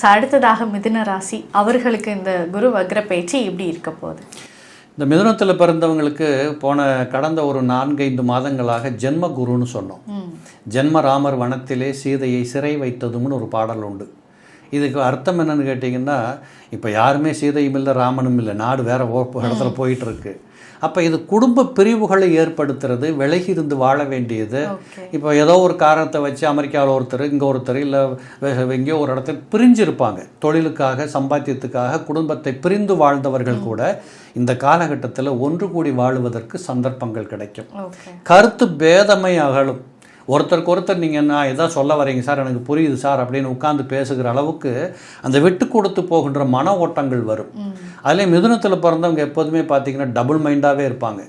அடுத்ததாக மிதுன ராசி அவர்களுக்கு இந்த குரு வக்ர பயிற்சி எப்படி இருக்க போகுது? இந்த மிதுனத்தில் பிறந்தவங்களுக்கு கடந்த ஒரு 4-5 மாதங்களாக ஜென்ம குருன்னு சொன்னோம். ஜென்ம ராமர் வனத்திலே சீதையை சிறை வைத்ததும்னு ஒரு பாடல் உண்டு. இதுக்கு அர்த்தம் என்னன்னு கேட்டிங்கன்னா, இப்போ யாருமே சீதையும் இல்லை ராமனும் இல்லை, நாடு வேறு இடத்துல போயிட்டுருக்கு. அப்போ இது குடும்ப பிரிவுகளை ஏற்படுத்துறது, விலகி இருந்து வாழ வேண்டியது. இப்போ ஏதோ ஒரு காரணத்தை வச்சு அமெரிக்காவில் ஒருத்தர், இங்கே ஒருத்தர், இல்லை எங்கேயோ ஒரு இடத்துல பிரிஞ்சிருப்பாங்க. தொழிலுக்காக சம்பாத்தியத்துக்காக குடும்பத்தை பிரிந்து வாழ்ந்தவர்கள் கூட இந்த காலகட்டத்தில் ஒன்று கூடி வாழுவதற்கு சந்தர்ப்பங்கள் கிடைக்கும். கருத்து பேதமை அகலும். ஒருத்தருக்கு ஒருத்தர் நீங்கள் என்ன எதாவது சொல்ல வரீங்க சார், எனக்கு புரியுது சார் அப்படின்னு உட்காந்து பேசுகிற அளவுக்கு அந்த விட்டு கொடுத்து போகின்ற மன ஓட்டங்கள் வரும். அதுலேயும் மிதுனத்தில் பிறந்தவங்க எப்போதுமே பார்த்தீங்கன்னா டபுள் மைண்டாகவே இருப்பாங்க.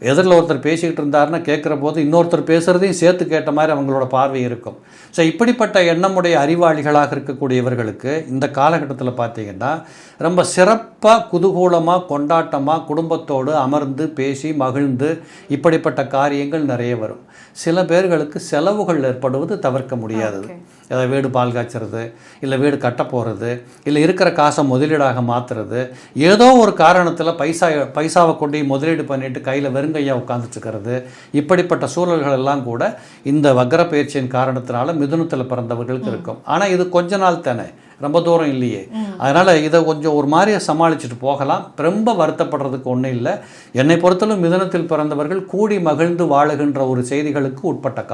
எதிரில் ஒருத்தர் பேசிக்கிட்டு இருந்தாருன்னா கேட்குற போது இன்னொருத்தர் பேசுகிறதையும் சேர்த்து கேட்ட மாதிரி அவங்களோட பார்வை இருக்கும். ஸோ இப்படிப்பட்ட எண்ணமுடைய அறிவாளிகளாக இருக்கக்கூடியவர்களுக்கு இந்த காலகட்டத்தில் பார்த்தீங்கன்னா ரொம்ப சிறப்பாக குதூகூலமாக கொண்டாட்டமாக குடும்பத்தோடு அமர்ந்து பேசி மகிழ்ந்து இப்படிப்பட்ட காரியங்கள் நிறைய வரும். சில பேர்களுக்கு செலவுகள் ஏற்படுவது தவிர்க்க முடியாதது. ஏதாவது வீடு பால் காய்ச்சறது, இல்லை வீடு கட்ட போகிறது, இல்லை இருக்கிற காசை முதலீடாக மாற்றுறது, ஏதோ ஒரு காரணத்தில் பைசாவை கொண்டு முதலீடு பண்ணிட்டு கையில் வெறுங்கையாக உட்காந்துட்டுருக்கிறது, இப்படிப்பட்ட சூழல்கள் எல்லாம் கூட இந்த வக்ர பயிற்சியின் காரணத்தினால மிதுனத்தில் பிறந்தவர்களுக்கு இருக்கும். ஆனால் இது கொஞ்ச நாள் தானே, ரொம்ப தூரம் இல்லையே. அதனால் இதை கொஞ்சம் ஒரு மாதிரியாக சமாளிச்சுட்டு போகலாம். ரொம்ப வருத்தப்படுறதுக்கு ஒன்றும் இல்லை. என்னை பொறுத்தளவு மிதுனத்தில் பிறந்தவர்கள் கூடி மகிழ்ந்து வாழுகின்ற ஒரு செய்திகளுக்கு உட்பட்ட காலம்.